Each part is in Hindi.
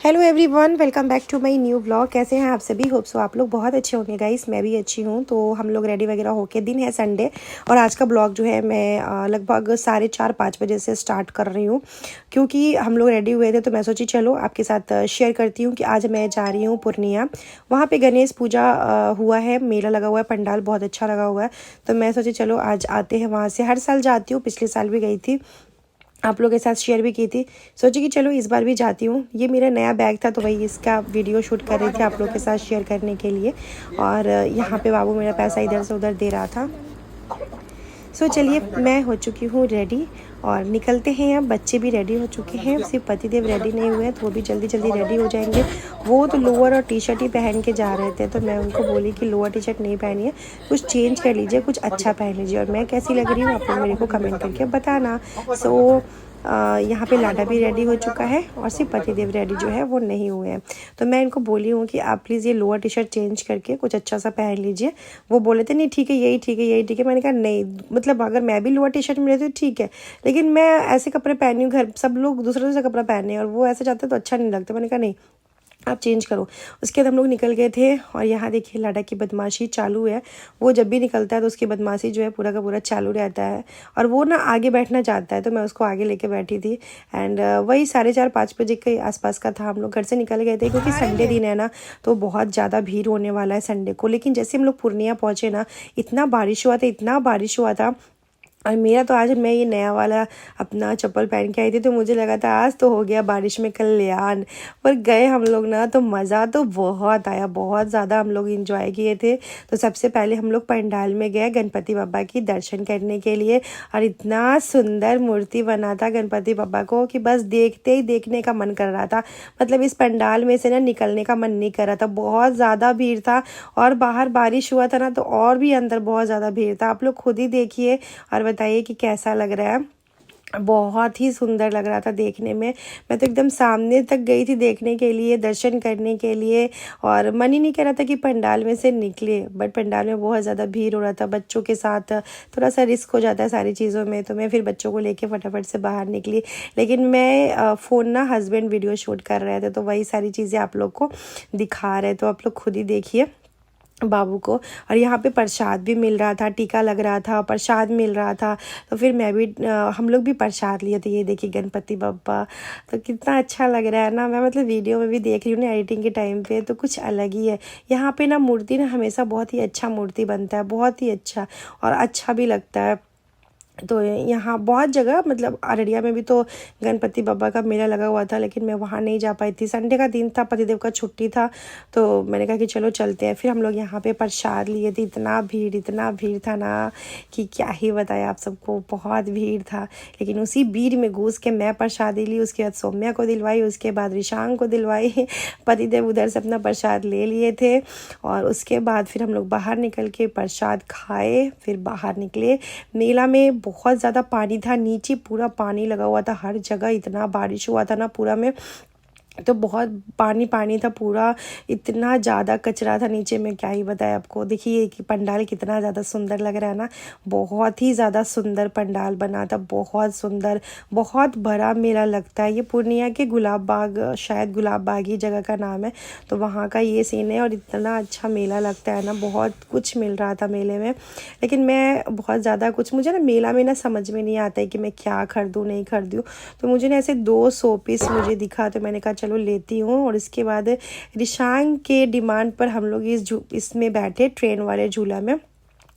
Hello everyone, welcome back to my new blog. कैसे हैं आप सभी? होप सो आप लोग बहुत अच्छे होंगे गाइस। मैं भी अच्छी हूँ। तो हम लोग रेडी वगैरह होके, दिन है संडे, और आज का ब्लॉग जो है मैं लगभग 4:30-5 बजे से स्टार्ट कर रही हूँ, क्योंकि हम लोग रेडी हुए थे। तो मैं सोची चलो आपके साथ शेयर करती हूँ कि आज मैं जा रही हूँ पूर्णिया। वहाँ पर गणेश पूजा हुआ है, मेला लगा हुआ है, पंडाल बहुत अच्छा लगा हुआ है। तो मैं सोची चलो आज आते हैं वहाँ से। हर साल जाती हूँ, पिछले साल भी गई थी, आप लोगों के साथ शेयर भी की थी। सोची कि चलो इस बार भी जाती हूँ। ये मेरा नया बैग था, तो वही इसका वीडियो शूट कर रही थी आप लोगों के साथ शेयर करने के लिए। और यहाँ पे बाबू मेरा पैसा इधर से उधर दे रहा था। चलिए, मैं हो चुकी हूँ रेडी और निकलते हैं। अब बच्चे भी रेडी हो चुके हैं, सिर्फ पतिदेव रेडी नहीं हुए हैं, तो वो भी जल्दी जल्दी रेडी हो जाएंगे। वो तो लोअर और टी शर्ट ही पहन के जा रहे थे, तो मैं उनको बोली कि लोअर टी शर्ट नहीं पहनी है, कुछ चेंज कर लीजिए, कुछ अच्छा पहन लीजिए। और मैं कैसी लग रही हूँ आप लोग मेरे को कमेंट करके बताना। यहाँ पे लाडा भी रेडी हो चुका है और सिर्फ पतिदेव रेडी जो है वो नहीं हुए हैं। तो मैं इनको बोली हूँ कि आप प्लीज़ ये लोअर टी शर्ट चेंज करके कुछ अच्छा सा पहन लीजिए। वो बोले थे नहीं ठीक है, यही ठीक है, यही ठीक है। मैंने कहा नहीं, मतलब अगर मैं भी लोअर टी शर्ट में रहती तो ठीक है, लेकिन मैं ऐसे कपड़े पहनी हूँ, घर सब लोग दूसरा दूसरा कपड़ा पहने हैं और वो ऐसे जाते तो अच्छा नहीं लगता। मैंने कहा नहीं, आप चेंज करो। उसके बाद हम लोग निकल गए थे। और यहाँ देखिए लाडा की बदमाशी चालू है। वो जब भी निकलता है तो उसकी बदमाशी जो है पूरा का पूरा चालू रहता है। और वो ना आगे बैठना चाहता है, तो मैं उसको आगे लेके बैठी थी। एंड वही 4:30-5 बजे के आसपास का था। हम लोग घर से निकल गए थे, क्योंकि संडे दिन है ना, तो बहुत ज़्यादा भीड़ होने वाला है संडे को। लेकिन जैसे हम लोग पूर्णिया पहुँचे ना, इतना बारिश हुआ था, इतना बारिश हुआ था। और मेरा तो आज मैं ये नया वाला अपना चप्पल पहन के आई थी, तो मुझे लगा था आज तो हो गया बारिश में कल्याण। पर गए हम लोग ना, तो मज़ा तो बहुत आया, बहुत ज़्यादा हम लोग इंजॉय किए थे। तो सबसे पहले हम लोग पंडाल में गए गणपति बाबा की दर्शन करने के लिए। और इतना सुंदर मूर्ति बना था गणपति बाबा को कि बस देखते ही देखने का मन कर रहा था। मतलब इस पंडाल में से ना निकलने का मन नहीं कर रहा था, बहुत ज़्यादा भीड़ था। और बाहर बारिश हुआ था ना, तो और भी अंदर बहुत ज़्यादा भीड़ था। आप लोग खुद ही देखिए और बताइए कि कैसा लग रहा है। बहुत ही सुंदर लग रहा था देखने में। मैं तो एकदम सामने तक गई थी देखने के लिए, दर्शन करने के लिए। और मन ही नहीं कर रहा था कि पंडाल में से निकले, बट पंडाल में बहुत ज़्यादा भीड़ हो रहा था। बच्चों के साथ थोड़ा सा रिस्क हो जाता है सारी चीज़ों में, तो मैं फिर बच्चों को लेके फटाफट से बाहर निकली। लेकिन मैं फ़ोन ना, हस्बैंड वीडियो शूट कर रहे थे, तो वही सारी चीज़ें आप लोग को दिखा रहे, तो आप लोग खुद ही देखिए बाबू को। और यहाँ पे प्रसाद भी मिल रहा था, टीका लग रहा था, प्रसाद मिल रहा था। तो फिर मैं भी हम लोग भी प्रसाद लिए थे। ये देखिए गणपति बप्पा, तो कितना अच्छा लग रहा है ना। मैं मतलब वीडियो में भी देख रही हूँ ना, एडिटिंग के टाइम पे, तो कुछ अलग ही है। यहाँ पे ना मूर्ति ना हमेशा बहुत ही अच्छा मूर्ति बनता है, बहुत ही अच्छा, और अच्छा भी लगता है। तो यहाँ बहुत जगह, मतलब अररिया में भी तो गणपति बाबा का मेला लगा हुआ था, लेकिन मैं वहाँ नहीं जा पाई थी। संडे का दिन था, पतिदेव का छुट्टी था, तो मैंने कहा कि चलो चलते हैं। फिर हम लोग यहाँ पे प्रसाद लिए थे। इतना भीड़ था ना कि क्या ही बताया आप सबको, बहुत भीड़ था। लेकिन उसी भीड़ में घुस के मैं प्रसाद ली, उसके बाद सौम्या को दिलवाई, उसके बाद रिशांग को दिलवाई। पतिदेव उधर से अपना प्रसाद ले लिए थे। और उसके बाद फिर हम लोग बाहर निकल के प्रसाद खाए, फिर बाहर निकले। मेला में बहुत ज़्यादा पानी था, नीचे पूरा पानी लगा हुआ था हर जगह। इतना बारिश हुआ था ना पूरा में, तो बहुत पानी पानी था पूरा। इतना ज़्यादा कचरा था नीचे में, क्या ही बताया आपको। देखिए कि पंडाल कितना ज़्यादा सुंदर लग रहा है ना, बहुत ही ज़्यादा सुंदर पंडाल बना था, बहुत सुंदर, बहुत बड़ा मेला लगता है। ये पूर्णिया के गुलाब बाग, शायद गुलाब बाग ही जगह का नाम है, तो वहाँ का ये सीन है। और इतना अच्छा मेला लगता है ना, बहुत कुछ मिल रहा था मेले में। लेकिन मैं बहुत ज़्यादा कुछ, मुझे ना मेला में ना समझ में नहीं आता है कि मैं क्या खरीदूँ नहीं खरीदूँ। तो मुझे ना ऐसे 2 शो पीस मुझे दिखा, तो मैंने कहा चलो लेती हूँ। और इसके बाद रिशांग के डिमांड पर हम लोग इसमें बैठे, ट्रेन वाले झूला में।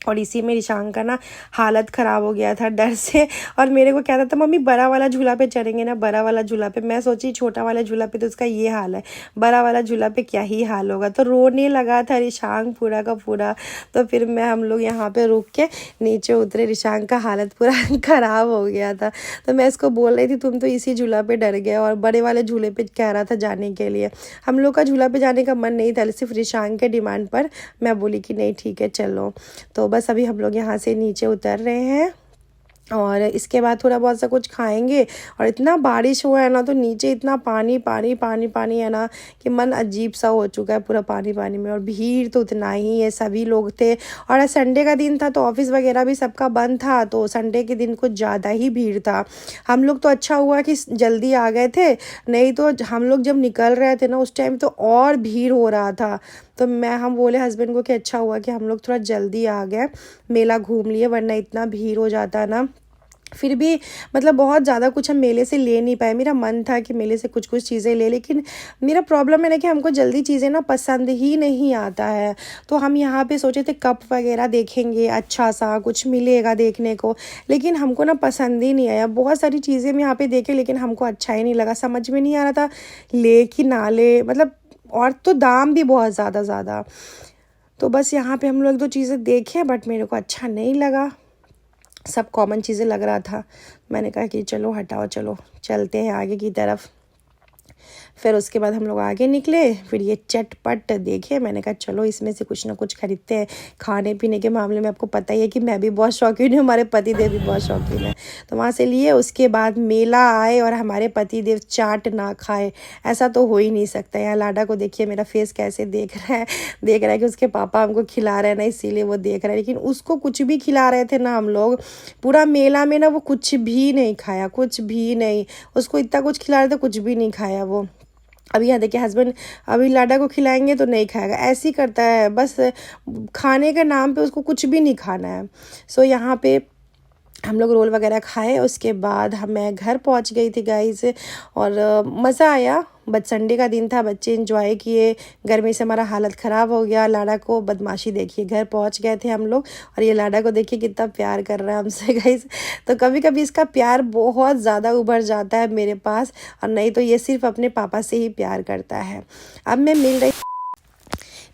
और इसी में रिशांग का ना हालत ख़राब हो गया था डर से। और मेरे को कहता था मम्मी बड़ा वाला झूला पे चढ़ेंगे ना, बड़ा वाला झूला पे। मैं सोची छोटा वाला झूला पे तो उसका ये हाल है, बड़ा वाला झूला पे क्या ही हाल होगा। तो रोने लगा था रिशांग पूरा का पूरा। तो फिर हम लोग यहाँ पे रुक के नीचे उतरे, रिशांग का हालत पूरा ख़राब हो गया था। तो मैं इसको बोल रही थी तुम तो इसी झूला पे डर गया, और बड़े वाले झूले पे कह रहा था जाने के लिए। हम लोग का झूला पे जाने का मन नहीं था, सिर्फ रिशांग के डिमांड पर मैं बोली कि नहीं ठीक है चलो। तो बस अभी हम लोग यहाँ से नीचे उतर रहे हैं। और इसके बाद थोड़ा बहुत सा कुछ खाएंगे। और इतना बारिश हुआ है ना, तो नीचे इतना पानी पानी पानी पानी है ना कि मन अजीब सा हो चुका है पूरा पानी पानी में। और भीड़ तो उतना ही है, सभी लोग थे। और आज संडे का दिन था तो ऑफिस वगैरह भी सबका बंद था, तो संडे के दिन कुछ ज़्यादा ही भीड़ था। हम लोग तो अच्छा हुआ कि जल्दी आ गए थे, नहीं तो हम लोग जब निकल रहे थे ना उस टाइम तो और भीड़ हो रहा था। तो हम बोले हस्बैंड को कि अच्छा हुआ कि हम लोग थोड़ा जल्दी आ गए, मेला घूम लिए, वरना इतना भीड़ हो जाता ना। फिर भी मतलब बहुत ज़्यादा कुछ हम मेले से ले नहीं पाए। मेरा मन था कि मेले से कुछ कुछ चीज़ें ले, लेकिन मेरा प्रॉब्लम है ना कि हमको जल्दी चीज़ें ना पसंद ही नहीं आता है। तो हम यहाँ पे सोचे थे कप वगैरह देखेंगे, अच्छा सा कुछ मिलेगा देखने को, लेकिन हमको ना पसंद ही नहीं आया। बहुत सारी चीज़ें हम यहाँ पे देखे, लेकिन हमको अच्छा ही नहीं लगा, समझ में नहीं आ रहा था ले कि ना ले, मतलब और तो दाम भी बहुत ज़्यादा। तो बस यहाँ पे हम लोग 2 चीज़ें देखे, बट मेरे को अच्छा नहीं लगा, सब कॉमन चीज़ें लग रहा था। मैंने कहा कि चलो हटाओ, चलो चलते हैं आगे की तरफ। फिर उसके बाद हम लोग आगे निकले, फिर ये चटपट देखे, मैंने कहा चलो इसमें से कुछ ना कुछ खरीदते हैं। खाने पीने के मामले में आपको पता ही है कि मैं भी बहुत शौकीन हूँ, हमारे पति देव भी बहुत शौकीन है। तो वहाँ से लिए, उसके बाद मेला आए और हमारे पति देव चाट ना खाए, ऐसा तो हो ही नहीं सकता। यहाँ लाडा को देखिए मेरा फेस कैसे देख रहा है कि उसके पापा हमको खिला रहे हैं ना, इसीलिए वो देख रहा है। लेकिन उसको कुछ भी खिला रहे थे ना हम लोग, पूरा मेला में ना वो कुछ भी नहीं खाया, कुछ भी नहीं। उसको इतना कुछ खिला रहे थे, कुछ भी नहीं खाया वो। अभी यहाँ देखिए हस्बैंड अभी लाडा को खिलाएंगे तो नहीं खाएगा, ऐसे ही करता है, बस खाने के नाम पे उसको कुछ भी नहीं खाना है। सो यहाँ पे हम लोग रोल वगैरह खाए, उसके बाद मैं घर पहुँच गई थी गाइस। और मज़ा आया, बट संडे का दिन था, बच्चे एंजॉय किए। गर्मी से हमारा हालत ख़राब हो गया। लाडा को बदमाशी देखिए, घर पहुंच गए थे हम लोग, और ये लाडा को देखिए कितना प्यार कर रहा है हमसे गाइस। तो कभी कभी इसका प्यार बहुत ज़्यादा उभर जाता है मेरे पास, और नहीं तो ये सिर्फ अपने पापा से ही प्यार करता है। अब मैं मिल रही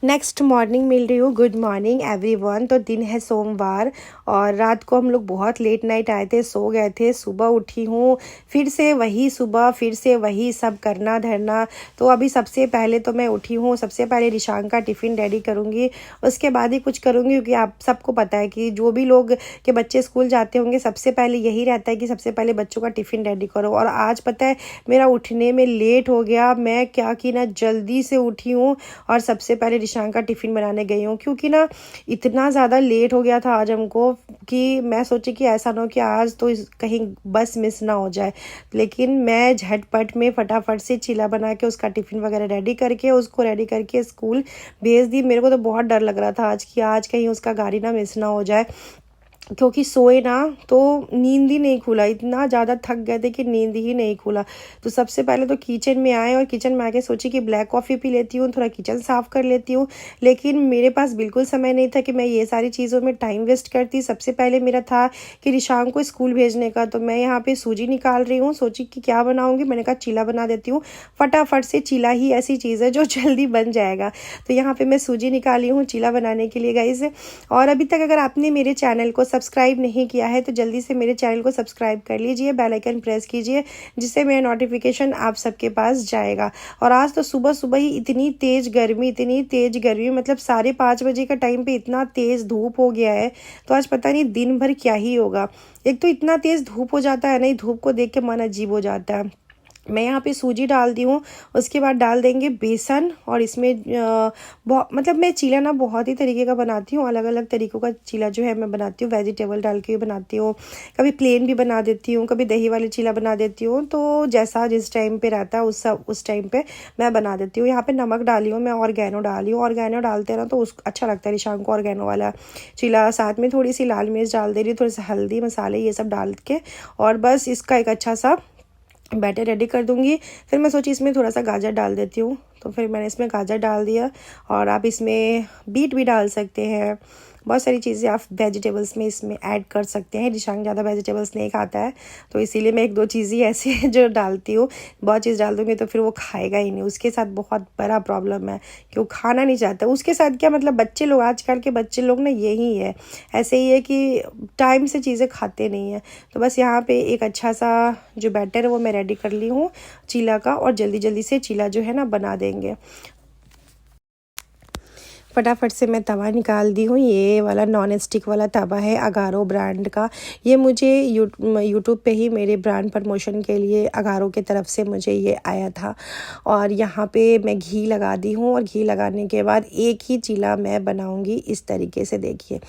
नेक्स्ट मॉर्निंग मिल रही हूँ। Good morning everyone. तो दिन है सोमवार, और रात को हम लोग बहुत लेट नाइट आए थे, सो गए थे। सुबह उठी हूँ, फिर से वही सुबह, फिर से वही सब करना धरना। तो अभी सबसे पहले तो मैं उठी हूँ, सबसे पहले रिशांक का टिफ़िन रेडी करूँगी, उसके बाद ही कुछ करूँगी। क्योंकि आप सबको पता है कि जो भी लोग के बच्चे स्कूल जाते होंगे, सबसे पहले यही रहता है कि सबसे पहले बच्चों का टिफ़िन रेडी करो। और आज पता है मेरा उठने में लेट हो गया, मैं क्या कि ना जल्दी से उठी हूँ और सबसे पहले ईशान का टिफ़िन बनाने गई हूँ। क्योंकि ना इतना ज़्यादा लेट हो गया था आज हमको कि मैं सोची कि ऐसा ना हो कि आज तो कहीं बस मिस ना हो जाए। लेकिन मैं झटपट में फटाफट से चीला बना के उसका टिफ़िन वगैरह रेडी करके उसको रेडी करके स्कूल भेज दी। मेरे को तो बहुत डर लग रहा था आज कि आज कहीं उसका गाड़ी ना मिस ना हो जाए, क्योंकि सोए ना तो नींद ही नहीं खुला, इतना ज़्यादा थक गए थे कि नींद ही नहीं खुला। तो सबसे पहले तो किचन में आए, और किचन में आके सोची कि ब्लैक कॉफ़ी पी लेती हूँ, थोड़ा किचन साफ़ कर लेती हूँ। लेकिन मेरे पास बिल्कुल समय नहीं था कि मैं ये सारी चीज़ों में टाइम वेस्ट करती। सबसे पहले मेरा था कि रिशांक को स्कूल भेजने का। तो मैं यहाँ पे सूजी निकाल रही हूँ, सोची कि क्या बनाऊँगी, मैंने कहा चीला बना देती हूँ फटाफट से। चीला ही ऐसी चीज़ है जो जल्दी बन जाएगा। तो यहाँ पर मैं सूजी निकाली हूँ चीला बनाने के लिए गाइस। और अभी तक अगर आपने मेरे चैनल को सब्सक्राइब नहीं किया है तो जल्दी से मेरे चैनल को सब्सक्राइब कर लीजिए, बेल आइकन प्रेस कीजिए, जिससे मेरा नोटिफिकेशन आप सबके पास जाएगा। और आज तो सुबह सुबह ही इतनी तेज़ गर्मी, मतलब 5:30 बजे का टाइम पे इतना तेज़ धूप हो गया है। तो आज पता नहीं दिन भर क्या ही होगा। एक तो इतना तेज़ धूप हो जाता है ना, धूप को देख के मन अजीब हो जाता है। मैं यहाँ पे सूजी डाल दी हूँ, उसके बाद डाल देंगे बेसन। और इसमें मतलब मैं चीला ना बहुत ही तरीके का बनाती हूँ, अलग अलग तरीक़ों का चीला जो है मैं बनाती हूँ। वेजिटेबल डाल के बनाती हूँ, कभी प्लेन भी बना देती हूँ, कभी दही वाले चीला बना देती हूँ। तो जैसा जिस टाइम पे रहता है उस टाइम पे मैं बना देती हूँ। यहाँ पे नमक डाली हूँ, मैं ऑर्गेनो डाली हूँ। ऑर्गेनो डालते हैं ना तो अच्छा लगता है रिशांक को ऑर्गेनो वाला चीला। साथ में थोड़ी सी लाल मिर्च डाल दे रही हूँ, थोड़ी सी हल्दी मसाले ये सब डाल के, और बस इसका एक अच्छा सा बैटर रेडी कर दूंगी। फिर मैं सोची इसमें थोड़ा सा गाजर डाल देती हूँ, तो फिर मैंने इसमें गाजर डाल दिया। और आप इसमें बीट भी डाल सकते हैं, बहुत सारी चीज़ें आप वेजिटेबल्स में इसमें ऐड कर सकते हैं। रिशांक ज़्यादा वेजिटेबल्स नहीं खाता है, तो इसीलिए मैं 1-2 चीज़ ही ऐसी है जो डालती हूँ। बहुत चीज़ डाल दूँगी तो फिर वो खाएगा ही नहीं, उसके साथ बहुत बड़ा प्रॉब्लम है कि वो खाना नहीं चाहता। उसके साथ क्या मतलब बच्चे लोग, आजकल के बच्चे लोग ना यही है, ऐसे ही है कि टाइम से चीज़ें खाते नहीं हैं। तो बस यहाँ पे एक अच्छा सा जो बैटर है वो मैं रेडी कर ली हूँ चीला का, और जल्दी जल्दी से चीला जो है ना बना देंगे। फटाफट से मैं तवा निकाल दी हूँ। ये वाला नॉन स्टिक वाला तवा है अगारो ब्रांड का। ये मुझे यूट्यूब पे ही मेरे ब्रांड प्रमोशन के लिए अगारो की तरफ से मुझे ये आया था। और यहाँ पे मैं घी लगा दी हूँ और घी लगाने के बाद एक ही चीला मैं बनाऊँगी इस तरीके से। देखिए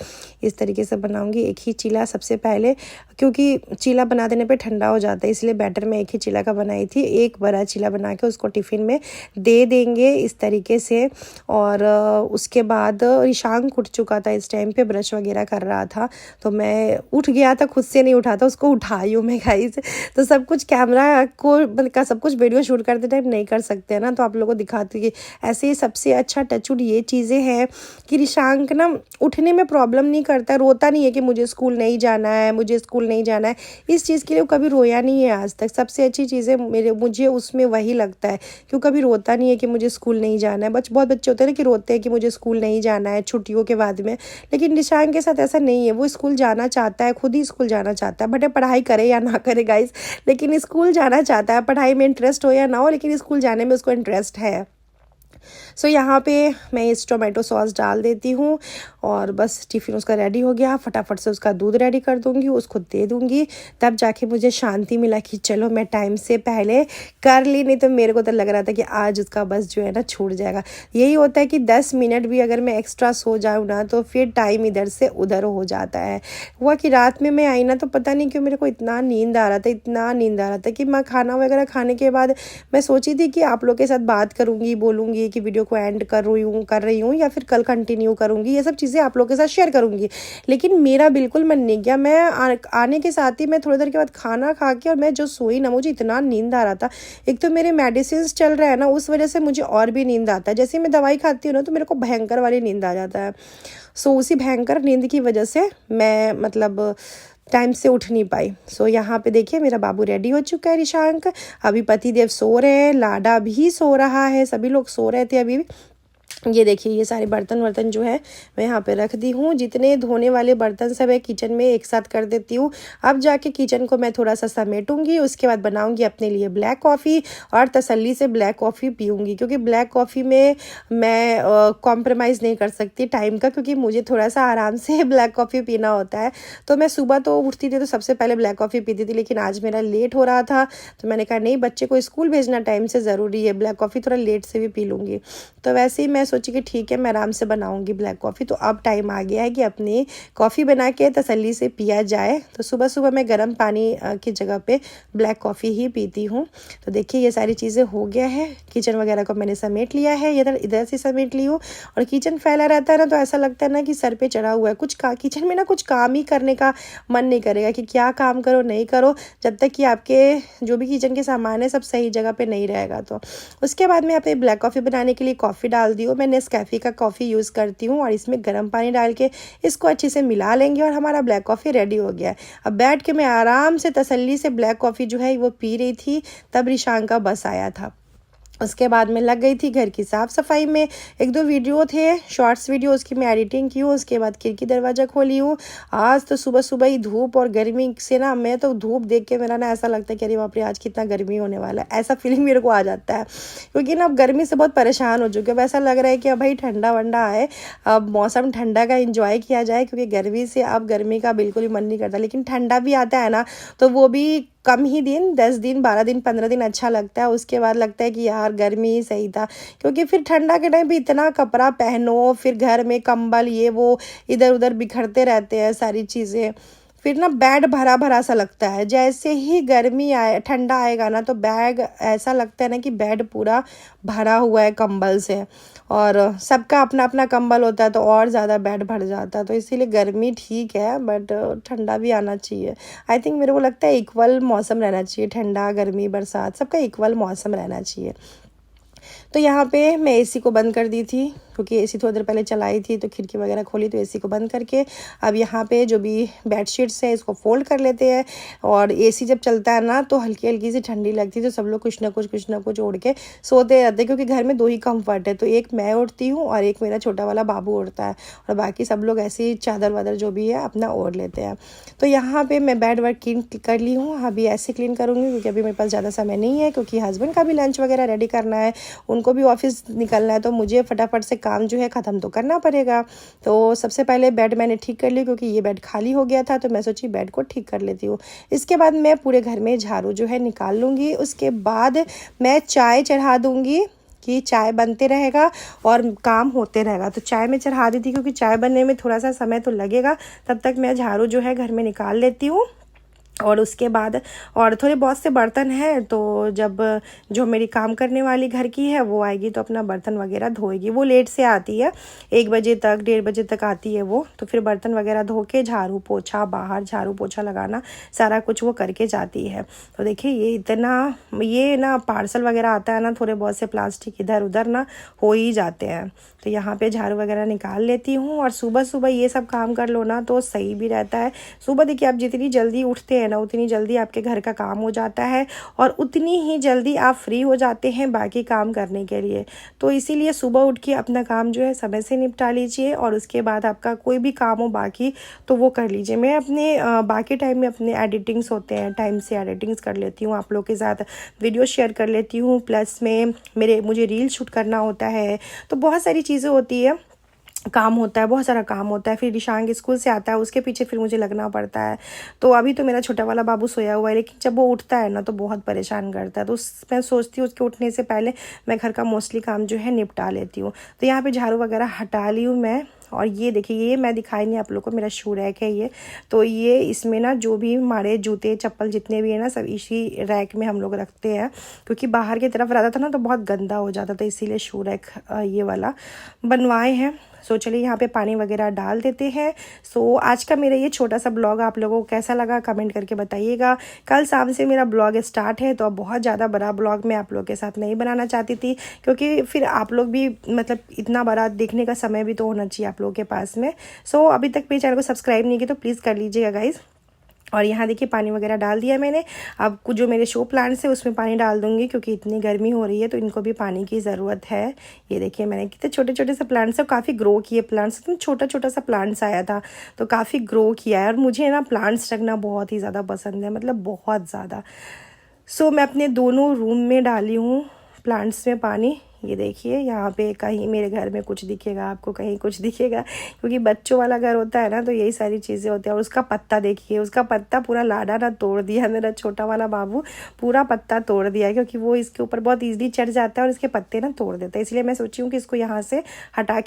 इस तरीके से बनाऊँगी एक ही चीला सबसे पहले, क्योंकि चीला बना देने पे ठंडा हो जाता है, इसलिए बैटर मैं एक ही चीला का बनाई थी। एक बड़ा चीला बना के उसको टिफ़िन में दे देंगे इस तरीके से। और उसके बाद ईशांक उठ चुका था इस टाइम पे, ब्रश वगैरह कर रहा था, तो मैं उठ गया था, खुद से नहीं उठा था, उसको उठाई हूँ मैं गाइस। तो सब कुछ कैमरा का सब कुछ वीडियो शूट करते टाइम नहीं कर सकते हैं ना, तो आप लोगों को दिखाती है। ऐसे ही सबसे अच्छा टचवुड ये चीज़ें हैं कि ईशांक ना उठने में प्रॉब्लम नहीं करता, रोता नहीं है कि मुझे स्कूल नहीं जाना है, मुझे स्कूल नहीं जाना है। इस चीज़ के लिए वो कभी रोया नहीं है आज तक। सबसे अच्छी चीज़ें मुझे उसमें वही लगता है कि वो कभी रोता नहीं है कि मुझे स्कूल नहीं जाना है। बहुत बच्चे होते हैं ना कि रोते हैं कि मुझे स्कूल नहीं जाना है छुट्टियों के बाद में, लेकिन ईशांक के साथ ऐसा नहीं है। वो स्कूल जाना चाहता है, खुद ही स्कूल जाना चाहता है, बट पढ़ाई करे या ना करे गाइस, लेकिन स्कूल जाना चाहता है। पढ़ाई में इंटरेस्ट हो या ना हो, लेकिन स्कूल जाने में उसको इंटरेस्ट है। सो यहाँ पे मैं इस टोमेटो सॉस डाल देती हूँ और बस टिफ़िन उसका रेडी हो गया। फटाफट से उसका दूध रेडी कर दूँगी, उसको दे दूँगी, तब जाके मुझे शांति मिला कि चलो मैं टाइम से पहले कर ली। नहीं तो मेरे को तो लग रहा था कि आज उसका बस जो है ना छूट जाएगा। यही होता है कि 10 मिनट भी अगर मैं एक्स्ट्रा सो जाऊँ ना तो फिर टाइम इधर से उधर हो जाता है। हुआ कि रात में मैं आई ना तो पता नहीं क्यों मेरे को इतना नींद आ रहा था, इतना नींद आ रहा था कि मैं खाना वगैरह खाने के बाद मैं सोची थी कि आप लोग के साथ बात करूँगी, बोलूँगी कि वीडियो को एंड कर रही हूँ या फिर कल कंटिन्यू करूँगी, ये सब चीज़ें आप लोगों के साथ शेयर करूँगी। लेकिन मेरा बिल्कुल मन नहीं गया। मैं आने के साथ ही मैं थोड़ी देर के बाद खाना खा के और मैं जो सोई ना, मुझे इतना नींद आ रहा था। एक तो मेरे मेडिसिन चल रहा है ना, उस वजह से मुझे और भी नींद आता है। जैसे ही मैं दवाई खाती हूँ ना तो मेरे को भयंकर वाली नींद आ जाता है। सो उसी भयंकर नींद की वजह से मैं मतलब टाइम से उठ नहीं पाई। सो यहाँ पे देखिए मेरा बाबू रेडी हो चुका है ईशांक। अभी पतिदेव सो रहे हैं, लाडा भी सो रहा है, सभी लोग सो रहे थे अभी। ये देखिए ये सारे बर्तन जो है मैं यहाँ पे रख दी हूँ। जितने धोने वाले बर्तन सब है किचन में एक साथ कर देती हूँ। अब जाके किचन को मैं थोड़ा सा समेटूंगी, उसके बाद बनाऊंगी अपने लिए ब्लैक कॉफ़ी और तसल्ली से ब्लैक कॉफ़ी पीऊँगी, क्योंकि ब्लैक कॉफ़ी में मैं कॉम्प्रोमाइज़ नहीं कर सकती टाइम का, क्योंकि मुझे थोड़ा सा आराम से ब्लैक कॉफ़ी पीना होता है। तो मैं सुबह तो उठती थी तो सबसे पहले ब्लैक कॉफ़ी पीती थी, लेकिन आज मेरा लेट हो रहा था तो मैंने कहा नहीं, बच्चे को स्कूल भेजना टाइम से ज़रूरी है, ब्लैक कॉफ़ी थोड़ा लेट से भी पी लूँगी। तो वैसे ही मैं सोची कि ठीक है मैं आराम से बनाऊंगी ब्लैक कॉफ़ी। तो अब टाइम आ गया है कि अपनी कॉफ़ी बना के तसल्ली से पिया जाए। तो सुबह सुबह मैं गर्म पानी की जगह पे ब्लैक कॉफ़ी ही पीती हूँ। तो देखिए ये सारी चीज़ें हो गया है, किचन वगैरह को मैंने समेट लिया है, इधर से समेट ली हूँ। और किचन फैला रहता है ना तो ऐसा लगता है ना कि सर पे चढ़ा हुआ है। किचन में ना कुछ काम ही करने का मन नहीं करेगा कि क्या काम करो नहीं करो, जब तक कि आपके जो भी किचन के सामान है सब सही जगह पे नहीं रहेगा। तो उसके बाद मैं अपने ब्लैक कॉफ़ी बनाने के लिए कॉफ़ी डाल दी हूँ। मैं नेस्कैफ़े का कॉफ़ी यूज़ करती हूँ और इसमें गर्म पानी डाल के इसको अच्छे से मिला लेंगे और हमारा ब्लैक कॉफ़ी रेडी हो गया है। अब बैठ के मैं आराम से तसल्ली से ब्लैक कॉफ़ी जो है वो पी रही थी, तब ईशान का बस आया था। उसके बाद मैं लग गई थी घर की साफ़ सफाई में। एक दो वीडियो थे शॉर्ट्स वीडियो, उसकी मैं एडिटिंग की हूँ। उसके बाद खिड़की दरवाज़ा खोली हूँ। आज तो सुबह सुबह ही धूप और गर्मी से ना, मैं तो धूप देख के मेरा ना ऐसा लगता है कि अरे बाप रे आज कितना गर्मी होने वाला है, ऐसा फीलिंग मेरे को आ जाता है। क्योंकि ना अब गर्मी से बहुत परेशान हो चुके हैं। अब ऐसा लग रहा है कि अब भाई ठंडा वंडा आए, अब मौसम ठंडा का इंजॉय किया जाए, क्योंकि गर्मी से अब गर्मी का बिल्कुल भी मन नहीं करता। लेकिन ठंडा भी आता है ना तो वो भी कम ही दिन, 10 दिन 12 दिन 15 दिन अच्छा लगता है। उसके बाद लगता है कि यार गर्मी ही सही था, क्योंकि फिर ठंडा के टाइम पे इतना कपड़ा पहनो, फिर घर में कंबल ये वो इधर उधर बिखरते रहते हैं सारी चीज़ें, फिर ना बेड भरा भरा सा लगता है। जैसे ही गर्मी आए ठंडा आएगा ना तो बैग ऐसा लगता है ना कि बेड पूरा भरा हुआ है कंबल से, और सबका अपना अपना कंबल होता है तो और ज़्यादा बेड भर जाता है। तो इसीलिए गर्मी ठीक है बट ठंडा भी आना चाहिए। आई थिंक मेरे को लगता है इक्वल मौसम रहना चाहिए, ठंडा गर्मी बरसात सबका इक्वल मौसम रहना चाहिए। तो यहाँ पे मैं एसी को बंद कर दी थी, क्योंकि एसी थोड़ी देर पहले चलाई थी तो खिड़की वगैरह खोली, तो एसी को बंद करके अब यहाँ पे जो भी बेडशीट्स है इसको फोल्ड कर लेते हैं। और एसी जब चलता है ना तो हल्की हल्की सी ठंडी लगती है, तो सब लोग कुछ ना कुछ ओढ़ के सोते रहते हैं, क्योंकि घर में 2 ही कंफर्ट है। तो एक मैं उड़ती हूँ और एक मेरा छोटा वाला बाबू उड़ता है, और बाकी सब लोग ऐसे ही चादर वादर जो भी है अपना ओढ़ लेते हैं। तो यहाँ पर मैं बेड वर्क क्लीन कर ली हूँ। अभी ऐसे क्लीन करूँगी क्योंकि अभी मेरे पास ज़्यादा समय नहीं है, क्योंकि हस्बैंड का भी लंच वगैरह रेडी करना है, उनको भी ऑफिस निकलना है। तो मुझे फटाफट से काम जो है ख़त्म तो करना पड़ेगा। तो सबसे पहले बेड मैंने ठीक कर ली, क्योंकि ये बेड खाली हो गया था, तो मैं सोची बेड को ठीक कर लेती हूँ। इसके बाद मैं पूरे घर में झाड़ू जो है निकाल लूँगी। उसके बाद मैं चाय चढ़ा दूँगी कि चाय बनते रहेगा और काम होते रहेगा। तो चाय में चढ़ा दी थी, क्योंकि चाय बनने में थोड़ा सा समय तो लगेगा, तब तक मैं झाड़ू जो है घर में निकाल लेती हूँ। और उसके बाद और थोड़े बहुत से बर्तन हैं, तो जब जो मेरी काम करने वाली घर की है वो आएगी तो अपना बर्तन वगैरह धोएगी। वो लेट से आती है, 1 बजे तक 1:30 बजे तक आती है वो। तो फिर बर्तन वगैरह धो के झाड़ू पोछा, बाहर झाड़ू पोछा लगाना, सारा कुछ वो करके जाती है। तो देखिए ये ना पार्सल वगैरह आता है ना, थोड़े बहुत से प्लास्टिक इधर उधर ना हो ही जाते हैं। तो यहाँ पे झाड़ू वगैरह निकाल लेती हूँ। और सुबह सुबह ये सब काम कर लो ना तो सही भी रहता है। सुबह देखिए आप जितनी जल्दी उठते हैं ना, उतनी जल्दी आपके घर का काम हो जाता है और उतनी ही जल्दी आप फ्री हो जाते हैं बाकी काम करने के लिए। तो इसीलिए सुबह उठ के अपना काम जो है समय से निपटा लीजिए, और उसके बाद आपका कोई भी काम हो बाकी तो वो कर लीजिए। मैं अपने बाकी टाइम में अपने एडिटिंग्स होते हैं, टाइम से एडिटिंग्स कर लेती हूँ, आप लोग के साथ वीडियो शेयर कर लेती हूँ, प्लस में मुझे रील शूट करना होता है। तो बहुत सारी चीज़ें होती है, काम होता है, बहुत सारा काम होता है। फिर ईशांग स्कूल से आता है, उसके पीछे फिर मुझे लगना पड़ता है। तो अभी तो मेरा छोटा वाला बाबू सोया हुआ है, लेकिन जब वो उठता है ना तो बहुत परेशान करता है। तो मैं सोचती हूँ उसके उठने से पहले मैं घर का मोस्टली काम जो है निपटा लेती हूँ। तो यहाँ पे झाड़ू वगैरह हटा ली हूँ मैं। और ये देखिए, ये मैं दिखाई नहीं आप लोगों को, मेरा शू रैक है ये। तो ये इसमें ना जो भी हमारे जूते चप्पल जितने भी है ना, सब इसी रैक में हम लोग रखते हैं, क्योंकि बाहर की तरफ रहता था ना तो बहुत गंदा हो जाता था, इसीलिए शू रैक ये वाला बनवाए हैं। सो चलिए यहाँ पे पानी वगैरह डाल देते हैं। सो आज का मेरा ये छोटा सा ब्लॉग आप लोगों को कैसा लगा कमेंट करके बताइएगा। कल शाम से मेरा ब्लॉग स्टार्ट है, तो अब बहुत ज़्यादा बड़ा ब्लॉग मैं आप लोगों के साथ नहीं बनाना चाहती थी, क्योंकि फिर आप लोग भी मतलब इतना बड़ा देखने का समय भी तो होना चाहिए आप लोगों के पास में। सो अभी तक मेरे चैनल को सब्सक्राइब नहीं किया तो प्लीज़ कर लीजिएगा गाइज़। और यहाँ देखिए पानी वगैरह डाल दिया मैंने। अब कुछ जो मेरे शो प्लांट्स है उसमें पानी डाल दूँगी, क्योंकि इतनी गर्मी हो रही है तो इनको भी पानी की ज़रूरत है। ये देखिए मैंने कितने छोटे छोटे से प्लांट्स है, काफ़ी ग्रो किए प्लांट्स। एकदम छोटा छोटा सा प्लांट्स आया था तो काफ़ी ग्रो किया है। और मुझे ना प्लांट्स रखना बहुत ही ज़्यादा पसंद है, मतलब बहुत ज़्यादा। सो मैं अपने दोनों रूम में डाली हूँ प्लांट्स में पानी। ये देखिए यहाँ पे कहीं मेरे घर में कुछ दिखेगा आपको, कहीं कुछ दिखेगा, क्योंकि बच्चों वाला घर होता है ना, तो यही सारी चीज़ें होती हैं। और उसका पत्ता देखिए, उसका पत्ता पूरा लाडा ना तोड़ दिया मेरा छोटा वाला बाबू, पूरा पत्ता तोड़ दिया, क्योंकि वो इसके ऊपर बहुत ईजिली चढ़ जाता है और इसके पत्ते ना तोड़ देता है। इसलिए मैं सोची हूँ कि इसको यहाँ से हटा